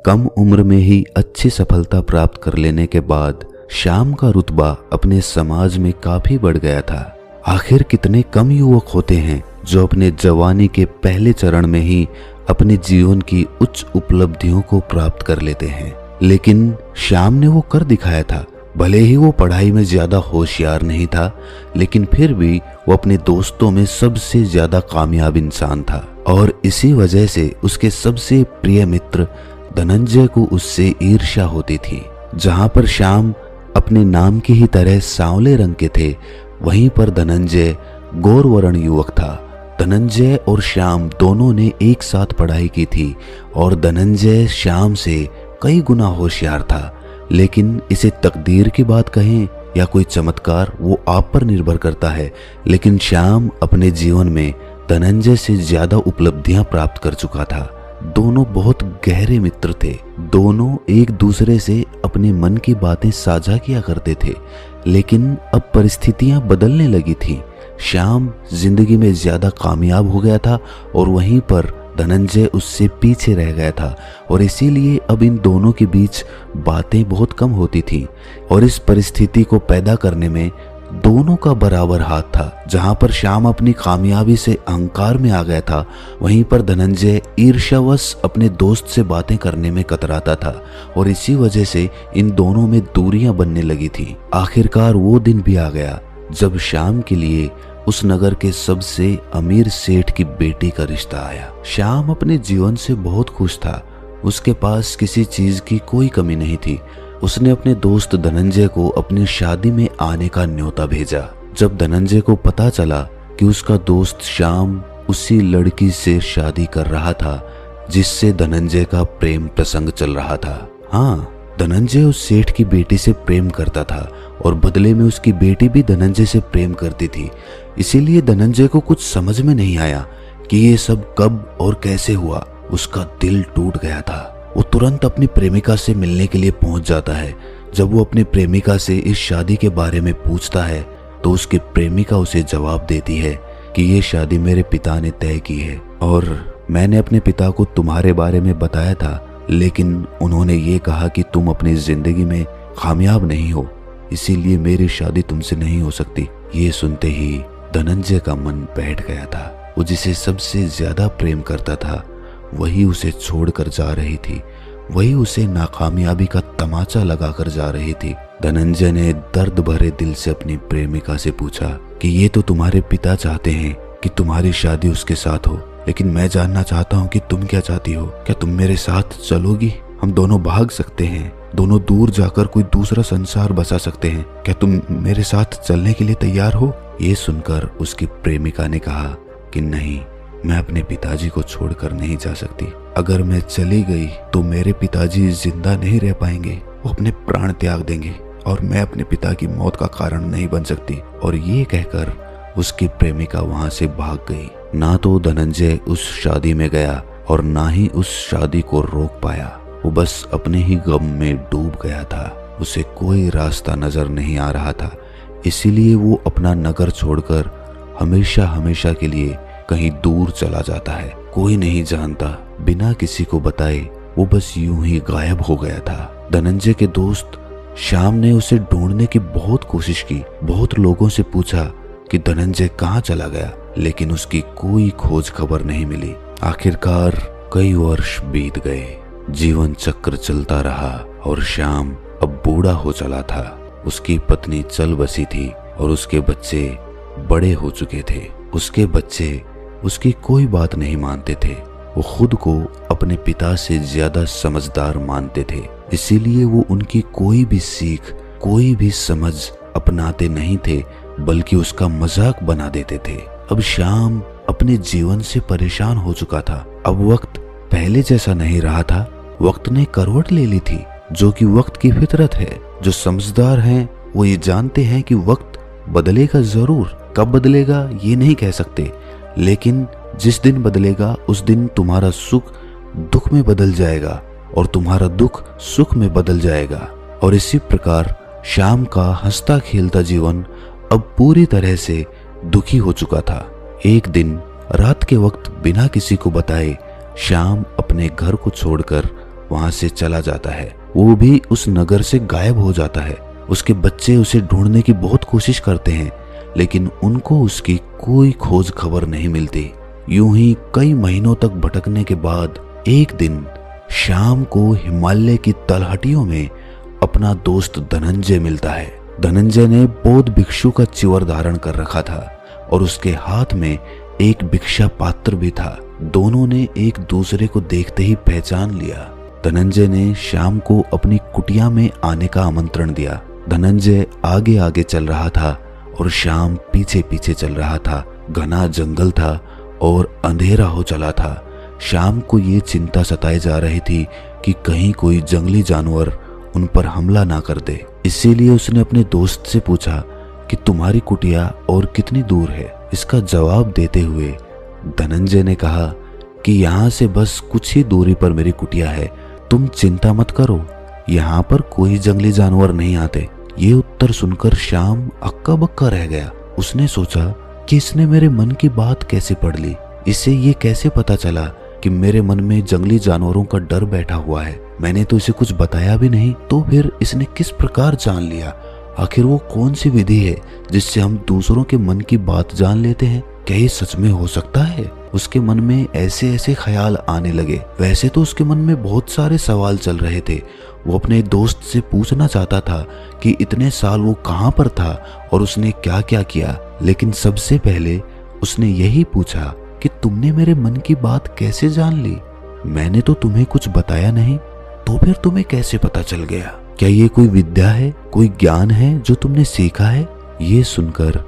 कम उम्र में ही अच्छी सफलता प्राप्त कर लेने के बाद श्याम का रुतबा अपने समाज में काफी बढ़ गया था। आखिर कितने कम युवक होते हैं जो अपने जवानी के पहले चरण में ही अपने जीवन की उच्च उपलब्धियों को प्राप्त कर लेते हैं, लेकिन श्याम ने वो कर दिखाया था। भले ही वो पढ़ाई में ज्यादा होशियार नहीं था, लेकिन फिर भी वो अपने दोस्तों में सबसे ज्यादा कामयाब इंसान था और इसी वजह से उसके सबसे प्रिय मित्र धनंजय को उससे ईर्ष्या होती थी। जहां पर श्याम अपने नाम की ही तरह सांवले रंग के थे, वहीं पर धनंजय गौरवर्ण युवक था। धनंजय और श्याम दोनों ने एक साथ पढ़ाई की थी और धनंजय श्याम से कई गुना होशियार था, लेकिन इसे तकदीर की बात कहें या कोई चमत्कार वो आप पर निर्भर करता है, लेकिन श्याम अपने जीवन में धनंजय से ज्यादा उपलब्धियां प्राप्त कर चुका था। दोनों बहुत गहरे मित्र थे। दोनों एक दूसरे से अपने मन की बातें साझा किया करते थे, लेकिन अब परिस्थितियां बदलने लगी थी। श्याम जिंदगी में ज्यादा कामयाब हो गया था और वहीं पर धनंजय उससे पीछे रह गया था और इसीलिए अब इन दोनों के बीच बातें बहुत कम होती थी और इस परिस्थिति को पैदा करने में दोनों का बराबर हाथ था। जहां पर श्याम अपनी कामयाबी से अहंकार में आ गया था, वहीं पर धनंजय ईर्ष्यावश अपने दोस्त से बातें करने में कतराता था और इसी वजह से इन दोनों में दूरियां बनने लगी थी। आखिरकार वो दिन भी आ गया जब श्याम के लिए उस नगर के सबसे अमीर सेठ की बेटी का रिश्ता आया। श्याम अपने जीवन से बहुत खुश था। उसके पास किसी चीज की कोई कमी नहीं थी। उसने अपने दोस्त धनंजय को अपनी शादी में आने का न्योता भेजा। जब धनंजय को पता चला कि उसका दोस्त श्याम उसी लड़की से शादी कर रहा था जिससे धनंजय का प्रेम प्रसंग चल रहा था। हाँ, धनंजय उस सेठ की बेटी से प्रेम करता था और बदले में उसकी बेटी भी धनंजय से प्रेम करती थी। इसीलिए धनंजय को कुछ समझ में नहीं आया कि ये सब कब और कैसे हुआ। उसका दिल टूट गया था। वो तुरंत अपनी प्रेमिका से मिलने के लिए पहुंच जाता है। जब वो अपनी प्रेमिका से इस शादी के बारे में पूछता है तो उसकी प्रेमिका उसे जवाब देती है कि ये शादी मेरे पिता ने तय की है और मैंने अपने पिता को तुम्हारे बारे में बताया था, लेकिन उन्होंने ये कहा कि तुम अपनी जिंदगी में कामयाब नहीं हो, इसीलिए मेरी शादी तुमसे नहीं हो सकती। ये सुनते ही धनंजय का मन बैठ गया था। वो जिसे सबसे ज्यादा प्रेम करता था वही उसे छोड़कर जा रही थी, वही उसे नाकामयाबी का तमाचा लगाकर जा रही थी। धनंजय ने दर्द भरे दिल से अपनी प्रेमिका से पूछा कि ये तो तुम्हारे पिता चाहते हैं कि तुम्हारी शादी उसके साथ हो, लेकिन मैं जानना चाहता हूँ कि तुम क्या चाहती हो। क्या तुम मेरे साथ चलोगी? हम दोनों भाग सकते हैं, दोनों दूर जाकर कोई दूसरा संसार बसा सकते हैं। क्या तुम मेरे साथ चलने के लिए तैयार हो? ये सुनकर उसकी प्रेमिका ने कहा कि नहीं, मैं अपने पिताजी को छोड़कर नहीं जा सकती। अगर मैं चली गई तो मेरे पिताजी जिंदा नहीं रह पाएंगे, वो अपने प्राण त्याग देंगे और मैं अपने पिता की मौत का कारण नहीं बन सकती। और ये कहकर उसकी प्रेमिका वहां से भाग गई। ना तो धनंजय उस शादी में गया और ना ही उस शादी को रोक पाया। वो बस अपने ही गम में डूब गया था। उसे कोई रास्ता नजर नहीं आ रहा था, इसीलिए वो अपना नगर छोड़कर हमेशा हमेशा के लिए कहीं दूर चला जाता है। कोई नहीं जानता, बिना किसी को बताए वो बस यूं ही गायब हो गया था। धनंजय के दोस्त श्याम ने उसे ढूंढने की बहुत कोशिश की। बहुत लोगों से पूछा कि धनंजय कहाँ चला गया, लेकिन उसकी कोई खोज खबर नहीं मिली। आखिरकार कई वर्ष बीत गए, जीवन चक्र चलता रहा और श्याम अब बूढ़ा हो चला था। उसकी पत्नी चल बसी थी और उसके बच्चे बड़े हो चुके थे। उसके बच्चे उसकी कोई बात नहीं मानते थे। वो खुद को अपने पिता से ज्यादा समझदार मानते थे, इसीलिए वो उनकी कोई भी सीख, कोई भी समझ अपनाते नहीं थे, बल्कि उसका मजाक बना देते थे। अब श्याम अपने जीवन से परेशान हो चुका था। अब वक्त पहले जैसा नहीं रहा था। वक्त ने करवट ले ली थी, जो कि वक्त की फितरत है। जो समझदार हैं वो ये जानते हैं कि वक्त बदलेगा जरूर। कब बदलेगा ये नहीं कह सकते, लेकिन जिस दिन बदलेगा उस दिन तुम्हारा सुख दुख में बदल जाएगा और तुम्हारा दुख सुख में बदल जाएगा। और इसी प्रकार श्याम का हंसता खेलता जीवन अब पूरी तरह से दुखी हो चुका था। एक दिन रात के वक्त बिना किसी को बताए श्याम अपने घर को छोड़कर वहां से चला जाता है। वो भी उस नगर से गायब हो जाता है। उसके बच्चे उसे ढूंढने की बहुत कोशिश करते हैं, लेकिन उनको उसकी कोई खोज खबर नहीं मिलती। यूं ही कई महीनों तक भटकने के बाद एक दिन श्याम को हिमालय की तलहटियों में अपना दोस्त धनंजय मिलता है। धनंजय ने बौद्ध भिक्षु का चिवर धारण कर रखा था और उसके हाथ में एक भिक्षा पात्र भी था। दोनों ने एक दूसरे को देखते ही पहचान लिया। धनंजय ने श्याम को अपनी कुटिया में आने का आमंत्रण दिया। धनंजय आगे आगे चल रहा था और श्याम पीछे पीछे चल रहा था। घना जंगल था और अंधेरा हो चला था। श्याम को ये चिंता सताई जा रही थी कि कहीं कोई जंगली जानवर उन पर हमला ना कर दे। इसीलिए उसने अपने दोस्त से पूछा कि तुम्हारी कुटिया और कितनी दूर है। इसका जवाब देते हुए धनंजय ने कहा कि यहाँ से बस कुछ ही दूरी पर मेरी कुटिया है, तुम चिंता मत करो, यहाँ पर कोई जंगली जानवर नहीं आते। ये उत्तर सुनकर श्याम अक्का बक्का रह गया। उसने सोचा कि इसने मेरे मन की बात कैसे पढ़ ली। इसे ये कैसे पता चला कि मेरे मन में जंगली जानवरों का डर बैठा हुआ है। मैंने तो इसे कुछ बताया भी नहीं, तो फिर इसने किस प्रकार जान लिया। आखिर वो कौन सी विधि है जिससे हम दूसरों के मन की बात जान लेते हैं? क्या ये सच में हो सकता है? उसके मन में ऐसे ऐसे ख्याल आने लगे। वैसे तो उसके मन में बहुत सारे सवाल चल रहे थे। वो अपने दोस्त से पूछना चाहता था कि इतने साल वो कहाँ पर था और उसने क्या क्या किया, लेकिन सबसे पहले उसने यही पूछा कि तुमने मेरे मन की बात कैसे जान ली? मैंने तो तुम्हें कुछ बताया नहीं, तो फिर तुम्हें कैसे पता चल गया? क्या ये कोई विद्या है, कोई ज्ञान है जो तुमने सीखा है? ये सुनकर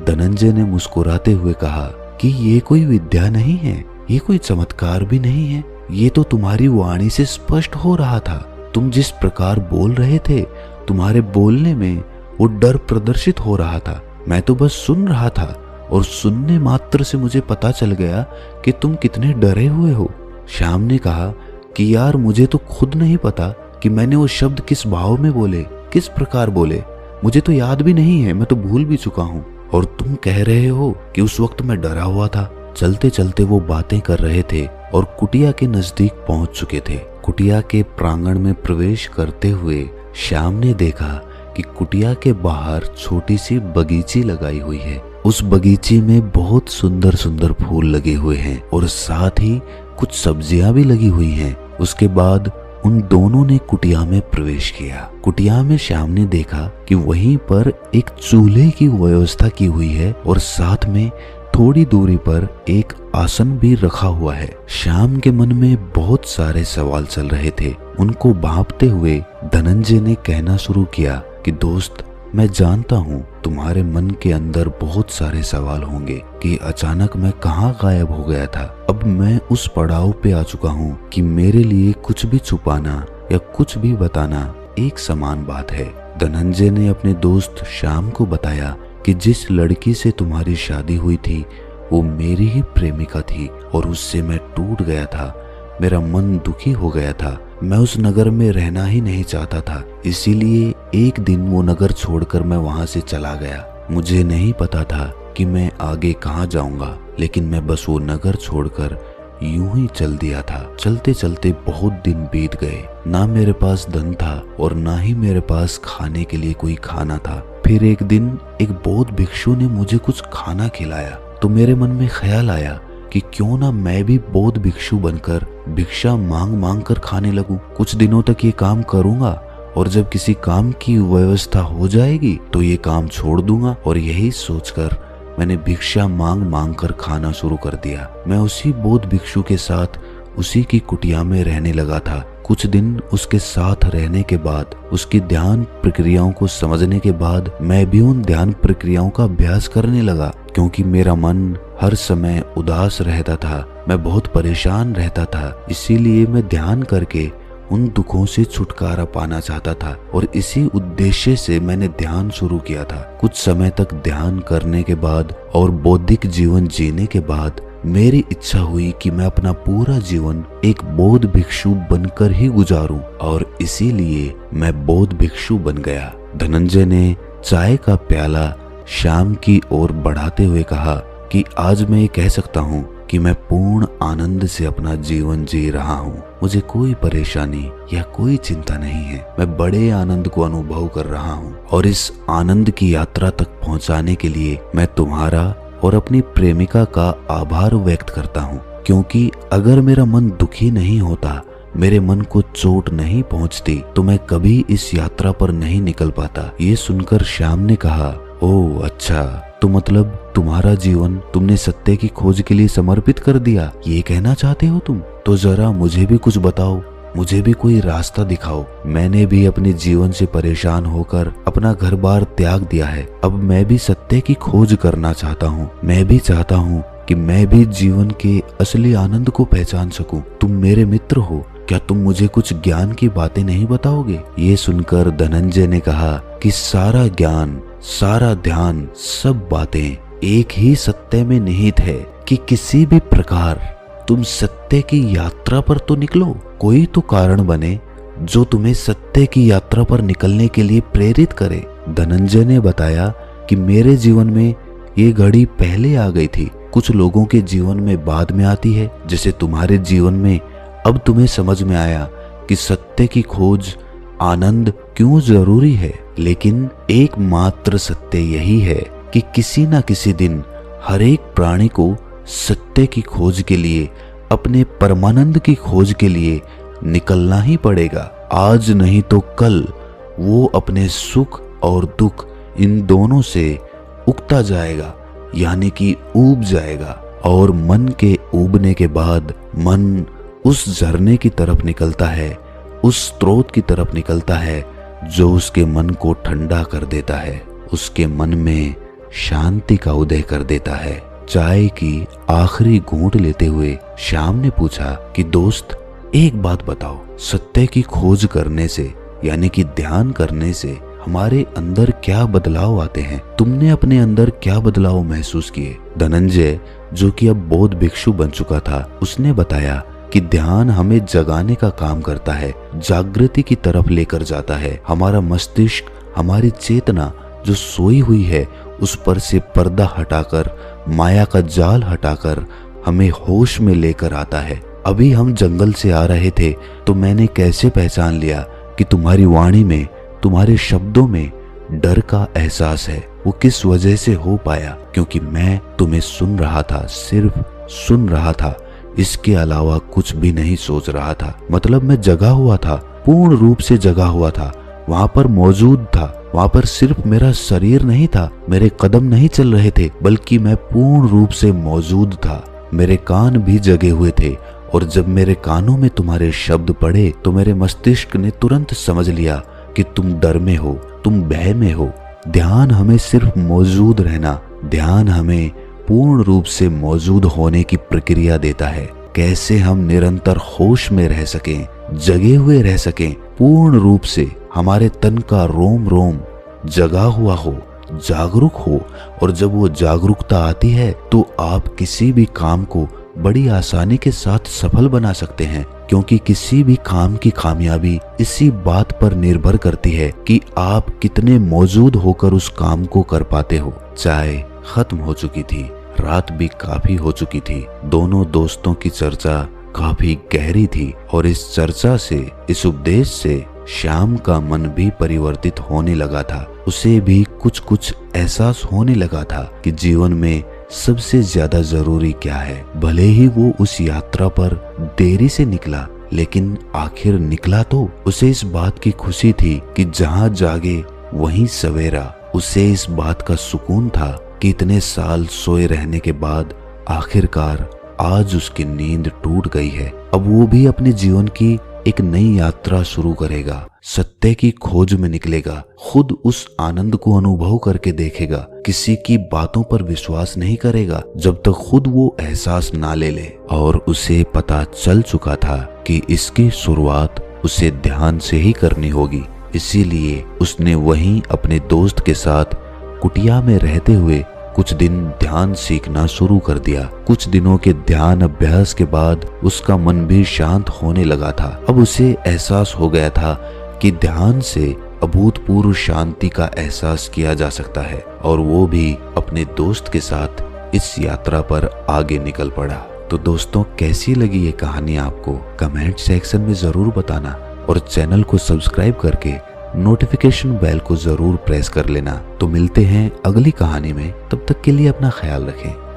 धनंजय ने मुस्कुराते हुए कहा कि ये कोई विद्या नहीं है, ये कोई चमत्कार भी नहीं है। ये तो तुम्हारी वाणी से स्पष्ट हो रहा था। तुम जिस प्रकार बोल रहे थे, तुम्हारे बोलने में वो डर प्रदर्शित हो रहा था। मैं तो बस सुन रहा था और सुनने मात्र से मुझे पता चल गया कि तुम कितने डरे हुए हो। श्याम ने कहा कि यार, मुझे तो खुद नहीं पता कि मैंने वो शब्द किस भाव में बोले, किस प्रकार बोले। मुझे तो याद भी नहीं है, मैं तो भूल भी चुका हूँ। और तुम कह रहे हो कि उस वक्त मैं डरा हुआ था। चलते चलते वो बातें कर रहे थे और कुटिया के नजदीक पहुंच चुके थे। कुटिया के प्रांगण में प्रवेश करते हुए श्याम ने देखा कि कुटिया के बाहर छोटी सी बगीची लगाई हुई है। उस बगीची में बहुत सुंदर सुंदर फूल लगे हुए हैं और साथ ही कुछ सब्जियां भी लगी हुई हैं। उसके बाद उन दोनों ने कुटिया में प्रवेश किया। कुटिया में श्याम ने देखा कि वहीं पर एक चूल्हे की व्यवस्था की हुई है और साथ में थोड़ी दूरी पर एक आसन भी रखा हुआ है। श्याम के मन में बहुत सारे सवाल चल रहे थे। उनको भांपते हुए धनंजय ने कहना शुरू किया कि दोस्त, मैं जानता हूँ तुम्हारे मन के अंदर बहुत सारे सवाल होंगे कि अचानक मैं कहाँ गायब हो गया था। अब मैं उस पड़ाव पे आ चुका हूँ कि मेरे लिए कुछ भी छुपाना या कुछ भी बताना एक समान बात है। धनंजय ने अपने दोस्त श्याम को बताया कि जिस लड़की से तुम्हारी शादी हुई थी वो मेरी ही प्रेमिका थी और उससे मैं टूट गया था। मेरा मन दुखी हो गया था। मैं उस नगर में रहना ही नहीं चाहता था, इसीलिए एक दिन वो नगर छोड़कर मैं वहां से चला गया। मुझे नहीं पता था कि मैं आगे कहाँ जाऊंगा, लेकिन मैं बस वो नगर छोड़कर यूं ही चल दिया था। चलते चलते बहुत दिन बीत गए। ना मेरे पास धन था और ना ही मेरे पास खाने के लिए कोई खाना था। फिर एक दिन एक बौद्ध भिक्षु ने मुझे कुछ खाना खिलाया, तो मेरे मन में ख्याल आया कि क्यों ना मैं भी बौद्ध भिक्षु बनकर भिक्षा मांग मांग कर खाने लगूं। कुछ दिनों तक ये काम करूंगा और जब किसी काम की व्यवस्था हो जाएगी तो ये काम छोड़ दूंगा। और यही सोचकर मैंने भिक्षा मांग मांग कर खाना शुरू कर दिया। मैं उसी बौद्ध भिक्षु के साथ उसी की कुटिया में रहने लगा था। कुछ दिन उसके साथ रहने के बाद, उसकी ध्यान प्रक्रियाओं को समझने के बाद मैं भी उन ध्यान प्रक्रियाओं का अभ्यास करने लगा। क्योंकि मेरा मन हर समय उदास रहता था, मैं बहुत परेशान रहता था, इसीलिए मैं ध्यान करके उन दुखों से छुटकारा पाना चाहता था और इसी उद्देश्य से मैंने ध्यान शुरू किया था। कुछ समय तक ध्यान करने के बाद और बौद्धिक जीवन जीने के बाद मेरी इच्छा हुई कि मैं अपना पूरा जीवन एक बौद्ध भिक्षु बनकर ही गुजारूं और इसीलिए मैं बौद्ध भिक्षु बन गया। धनंजय ने चाय का प्याला श्याम की ओर बढ़ाते हुए कहा कि आज मैं ये कह सकता हूँ कि मैं पूर्ण आनंद से अपना जीवन जी रहा हूँ। मुझे कोई परेशानी या कोई चिंता नहीं है। मैं बड़े आनंद को अनुभव कर रहा हूँ और इस आनंद की यात्रा तक पहुँचाने के लिए मैं तुम्हारा और अपनी प्रेमिका का आभार व्यक्त करता हूँ, क्योंकि अगर मेरा मन दुखी नहीं होता, मेरे मन को चोट नहीं पहुंचती, तो मैं कभी इस यात्रा पर नहीं निकल पाता। ये सुनकर श्याम ने कहा, ओह अच्छा, तो मतलब तुम्हारा जीवन तुमने सत्य की खोज के लिए समर्पित कर दिया, ये कहना चाहते हो तुम? तो जरा मुझे भी कुछ बताओ, मुझे भी कोई रास्ता दिखाओ। मैंने भी अपने जीवन से परेशान होकर अपना घर बार त्याग दिया है। अब मैं भी सत्य की खोज करना चाहता हूँ। मैं भी चाहता हूँ कि मैं भी जीवन के असली आनंद को पहचान सकूं। तुम मेरे मित्र हो, क्या तुम मुझे कुछ ज्ञान की बातें नहीं बताओगे? ये सुनकर धनंजय ने कहा कि सारा ज्ञान, सारा ध्यान, सब बातें एक ही सत्य में निहित है कि किसी भी प्रकार तुम सत्य की यात्रा पर तो निकलो। कोई तो कारण बने जो तुम्हें सत्य की यात्रा पर निकलने के लिए प्रेरित करे। धनंजय ने बताया कि मेरे जीवन में ये घड़ी पहले आ गई थी, कुछ लोगों के जीवन में बाद में आती है। जैसे तुम्हारे जीवन में अब तुम्हें समझ में आया कि सत्य की खोज, आनंद क्यों जरूरी है। लेकिन एकमात्र सत्य यही है कि किसी न किसी दिन हर एक प्राणी को सत्य की खोज के लिए, अपने परमानंद की खोज के लिए निकलना ही पड़ेगा। आज नहीं तो कल वो अपने सुख और दुख इन दोनों से उगता जाएगा, यानी कि ऊब जाएगा। और मन के ऊबने के बाद मन उस झरने की तरफ निकलता है, उस स्रोत की तरफ निकलता है जो उसके मन को ठंडा कर देता है, उसके मन में शांति का उदय कर देता है। चाय की आखिरी घूंट लेते हुए श्याम ने पूछा कि दोस्त, एक बात बताओ, सत्य की खोज करने से यानी कि ध्यान करने से हमारे अंदर क्या बदलाव आते हैं? तुमने अपने अंदर क्या बदलाव महसूस किए? धनंजय, जो कि अब बौद्ध भिक्षु बन चुका था, उसने बताया कि ध्यान हमें जगाने का काम करता है, जागृति की तरफ लेकर जाता है। हमारा मस्तिष्क, हमारी चेतना जो सोई हुई है, उस पर से पर्दा हटाकर, माया का जाल हटाकर हमें होश में लेकर आता है। अभी हम जंगल से आ रहे थे तो मैंने कैसे पहचान लिया कि तुम्हारी वाणी में, तुम्हारे शब्दों में डर का एहसास है। वो किस वजह से हो पाया? क्योंकि मैं तुम्हें सुन रहा था, सिर्फ सुन रहा था, इसके अलावा कुछ भी नहीं सोच रहा था। मतलब मैं जगा हुआ था, पूर्ण रूप से जगा हुआ था, वहां पर मौजूद था। वहां पर सिर्फ मेरा शरीर नहीं था, मेरे कदम नहीं चल रहे थे, बल्कि मैं पूर्ण रूप से मौजूद था। मेरे कान भी जगे हुए थे और जब मेरे कानों में तुम्हारे शब्द पड़े तो मेरे मस्तिष्क ने तुरंत समझ लिया कि तुम डर में हो, तुम भय में हो। ध्यान हमें सिर्फ मौजूद रहना, ध्यान हमें पूर्ण रूप से मौजूद होने की प्रक्रिया देता है। कैसे हम निरंतर होश में रह सकें, जगे हुए रह सकें, पूर्ण रूप से हमारे तन का रोम रोम जगा हुआ हो, जागरूक हो। और जब वो जागरूकता आती है तो आप किसी भी काम को बड़ी आसानी के साथ सफल बना सकते हैं, क्योंकि किसी भी काम की कामयाबी इसी बात पर निर्भर करती है कि आप कितने मौजूद होकर उस काम को कर पाते हो। चाय खत्म हो चुकी थी, रात भी काफी हो चुकी थी। दोनों दोस्तों की चर्चा काफी गहरी थी और इस चर्चा से, इस उपदेश से श्याम का मन भी परिवर्तित होने लगा था। उसे भी कुछ कुछ एहसास होने लगा था कि जीवन में सबसे ज्यादा जरूरी क्या है। भले ही वो उस यात्रा पर देरी से निकला, लेकिन आखिर निकला तो। उसे इस बात की खुशी थी कि जहाँ जागे वहीं सवेरा। उसे इस बात का सुकून था कि इतने साल सोए रहने के बाद आखिरकार आज उसकी नींद टूट गई है। अब वो भी अपने जीवन की एक नई यात्रा शुरू करेगा, सत्य की खोज में निकलेगा, खुद उस आनंद को अनुभव करके देखेगा। किसी की बातों पर विश्वास नहीं करेगा जब तक खुद वो एहसास ना ले ले। और उसे पता चल चुका था कि इसकी शुरुआत उसे ध्यान से ही करनी होगी। इसीलिए उसने वहीं अपने दोस्त के साथ कुटिया में रहते हुए कुछ दिन ध्यान सीखना शुरू कर दिया। कुछ दिनों के ध्यान अभ्यास के बाद उसका मन भी शांत होने लगा था। अब उसे एहसास हो गया था कि ध्यान से अभूतपूर्व शांति का एहसास किया जा सकता है। और वो भी अपने दोस्त के साथ इस यात्रा पर आगे निकल पड़ा। तो दोस्तों कैसी लगी ये कहानी आपको कमेंट सेक्शन में जरूर बताना और चैनल को सब्सक्राइब करके नोटिफिकेशन बेल को जरूर प्रेस कर लेना। तो मिलते हैं अगली कहानी में, तब तक के लिए अपना ख्याल रखें।